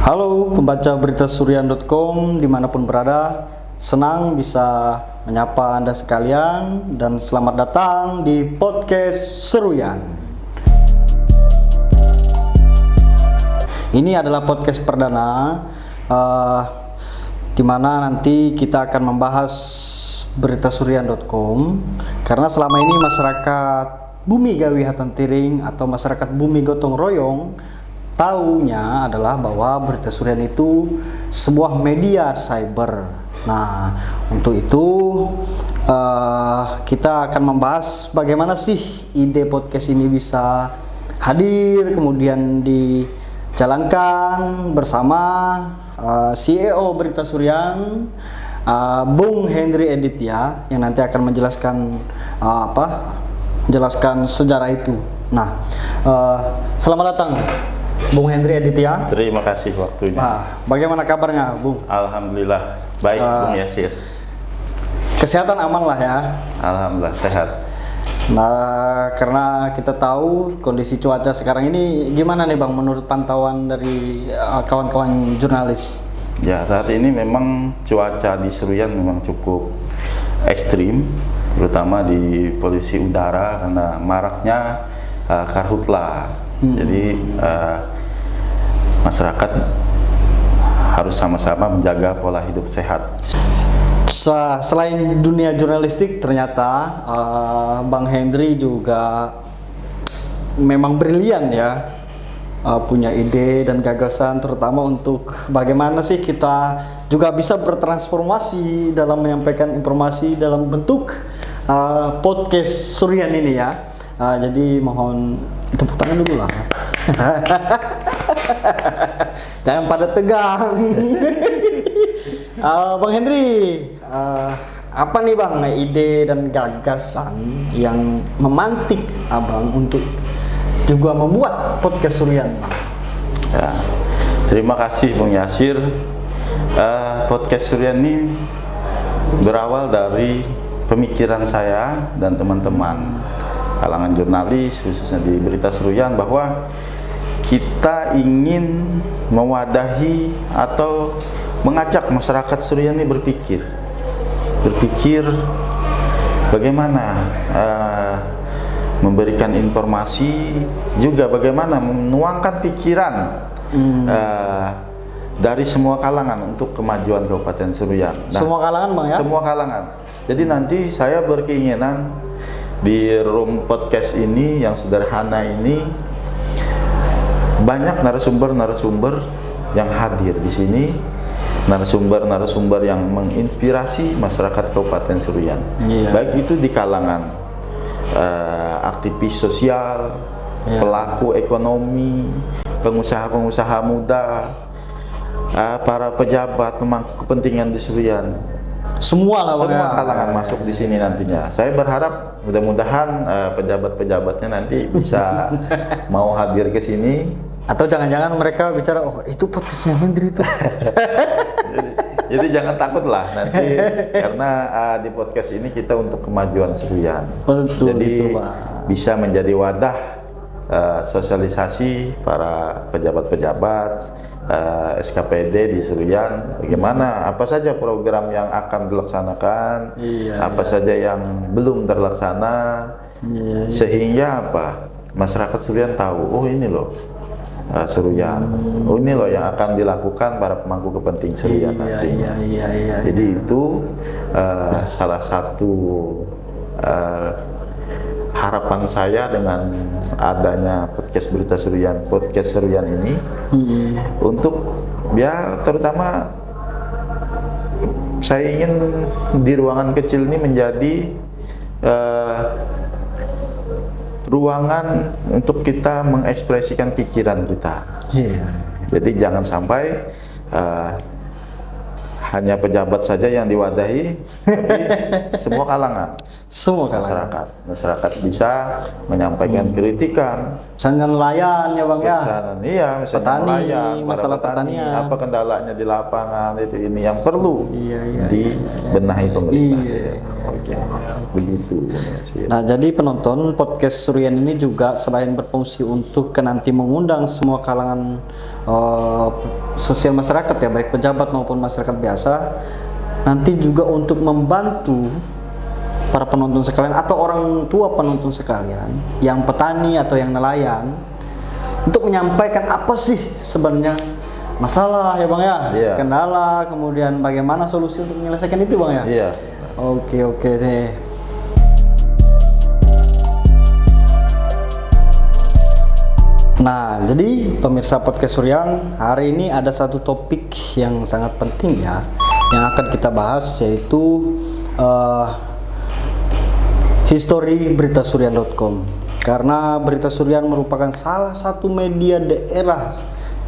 Halo pembaca berita Surian.com dimanapun berada, senang bisa menyapa Anda sekalian dan selamat datang di podcast Seruyan. Ini adalah podcast perdana di mana nanti kita akan membahas berita Surian.com, karena selama ini masyarakat Bumi Gawi Hatantiring atau masyarakat Bumi Gotong Royong taunya adalah bahwa berita Surian itu sebuah media cyber. Nah, untuk itu kita akan membahas bagaimana sih ide podcast ini bisa hadir kemudian dijalankan bersama CEO Berita Surian, Bung Henry Editya, yang nanti akan menjelaskan menjelaskan sejarah itu. Nah, selamat datang Bung Henry Editya. Terima kasih waktunya. Bagaimana kabarnya, Bung? Alhamdulillah baik, Bung Yasir. Kesehatan aman lah ya? Alhamdulillah sehat. Nah, karena kita tahu kondisi cuaca sekarang ini gimana nih, Bang, menurut pantauan dari kawan-kawan jurnalis? Ya, saat ini memang cuaca di Seruyan memang cukup ekstrim, terutama di polusi udara karena maraknya karhutla. Jadi masyarakat harus sama-sama menjaga pola hidup sehat. Selain dunia jurnalistik, ternyata Bang Henry juga memang brilian ya, punya ide dan gagasan terutama untuk bagaimana sih kita juga bisa bertransformasi dalam menyampaikan informasi dalam bentuk podcast Surian ini ya. Jadi mohon tepuk tangan dulu lah. Jangan pada tegang. Bang Henry, apa nih Bang ide dan gagasan yang memantik Abang untuk juga membuat podcast Surian, Bang? Ya, terima kasih Bung Yasir. Podcast Surian ini berawal dari pemikiran saya dan teman-teman kalangan jurnalis khususnya di Berita Seruyan bahwa kita ingin mewadahi atau mengajak masyarakat Seruyan ini berpikir bagaimana memberikan informasi, juga bagaimana menuangkan pikiran dari semua kalangan untuk kemajuan Kabupaten Seruyan. Nah, semua kalangan, Bang ya? Semua kalangan. Jadi nanti saya berkeinginan di room podcast ini yang sederhana ini banyak narasumber-narasumber yang hadir di sini, narasumber-narasumber yang menginspirasi masyarakat Kabupaten Seruyan. Baik itu di kalangan aktivis sosial, pelaku ekonomi, pengusaha-pengusaha muda, para pejabat pemangku kepentingan di Seruyan. Semua kalangan masuk di sini nantinya. Saya berharap mudah-mudahan pejabat-pejabatnya nanti bisa mau hadir ke sini. Atau jangan-jangan mereka bicara, oh itu podcastnya Henry itu. Jadi jangan takut lah nanti, karena di podcast ini kita untuk kemajuan Seruyan. Betul, jadi itu, bisa menjadi wadah sosialisasi para pejabat-pejabat SKPD di Seruyan, bagaimana apa saja program yang akan dilaksanakan, apa saja yang belum terlaksana, sehingga masyarakat Seruyan tahu, oh ini loh Seruyan, oh ini loh yang akan dilakukan para pemangku kepentingan Seruyan nantinya. Jadi itu salah satu harapan saya dengan adanya podcast Berita Seruyan, podcast Seruyan ini, untuk terutama saya ingin di ruangan kecil ini menjadi ruangan untuk kita mengekspresikan pikiran kita. Jadi jangan sampai hanya pejabat saja yang diwadahi, tapi semua kalangan, masyarakat bisa menyampaikan kritikan. Misalnya nelayan ya Bang ya. Misalnya nelayan, masalah pertanian, apa kendalanya di lapangan, ini yang perlu dibenahi pemerintah. Begitu. Nah, jadi penonton podcast Surian ini juga selain berfungsi untuk nanti mengundang semua kalangan sosial masyarakat ya, baik pejabat maupun masyarakat biasa, nanti juga untuk membantu para penonton sekalian atau orang tua penonton sekalian yang petani atau yang nelayan untuk menyampaikan apa sih sebenarnya masalah ya Bang ya, Iya. kendala, kemudian bagaimana solusi untuk menyelesaikan itu Bang ya. Iya. Oke deh. Nah, jadi pemirsa podcast Suryan, hari ini ada satu topik yang sangat penting ya, yang akan kita bahas, yaitu history beritasuryan.com. Karena Berita Suryan merupakan salah satu media daerah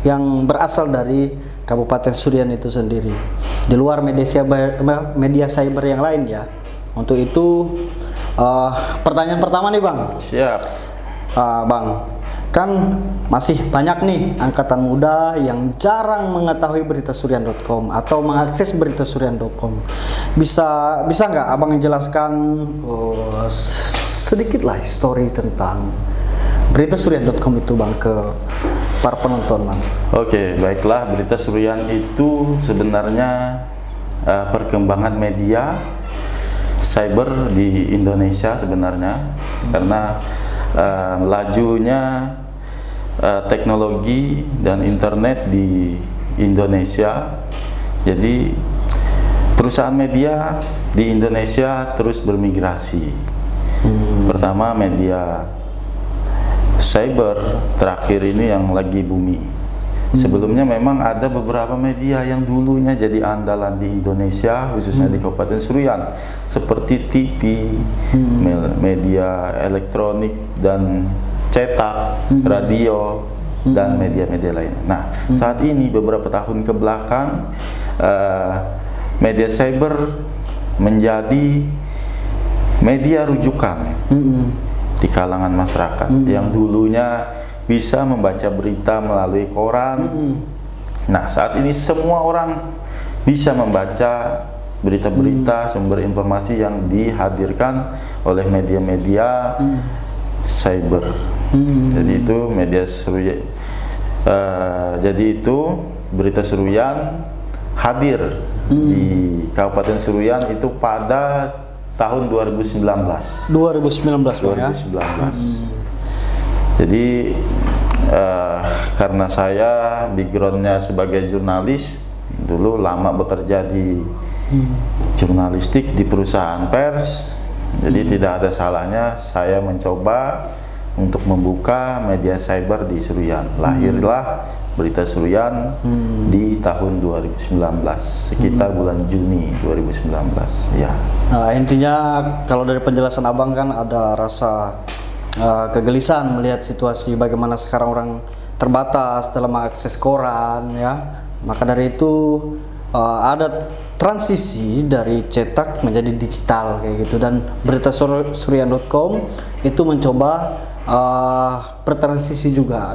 yang berasal dari Kabupaten Suryan itu sendiri, di luar media cyber yang lain ya. Untuk itu pertanyaan pertama nih Bang. Siap. Bang, kan masih banyak nih angkatan muda yang jarang mengetahui beritasuryan.com atau mengakses beritasuryan.com. Bisa nggak Abang jelaskan sedikit lah histori tentang beritasuryan.com itu Bang ke para penonton Bang? Oke, baiklah. Berita Suryan itu sebenarnya perkembangan media cyber di Indonesia sebenarnya, karena lajunya teknologi dan internet di Indonesia. Jadi perusahaan media di Indonesia terus bermigrasi. Pertama media cyber, terakhir ini yang lagi booming. Sebelumnya memang ada beberapa media yang dulunya jadi andalan di Indonesia, khususnya di Kabupaten Suryan, seperti TV, media elektronik dan cetak, radio, dan media-media lain. Nah, saat ini beberapa tahun ke belakang media cyber menjadi media rujukan di kalangan masyarakat yang dulunya bisa membaca berita melalui koran. Nah, saat ini semua orang bisa membaca berita-berita, sumber informasi yang dihadirkan oleh media-media cyber. Jadi itu media Suryan. Jadi itu Berita Suryan hadir di Kabupaten Suryan itu pada tahun 2019. 2019 Bang ya. Jadi karena saya backgroundnya sebagai jurnalis, dulu lama bekerja di jurnalistik di perusahaan pers, jadi tidak ada salahnya saya mencoba untuk membuka media cyber di Suryan. Lahirlah Berita Suryan di tahun 2019, sekitar bulan Juni 2019 ya. Nah, intinya kalau dari penjelasan Abang kan ada rasa kegelisahan melihat situasi bagaimana sekarang orang terbatas dalam mengakses koran ya. Maka dari itu ada transisi dari cetak menjadi digital kayak gitu, dan beritasuryan.com itu mencoba bertransisi juga.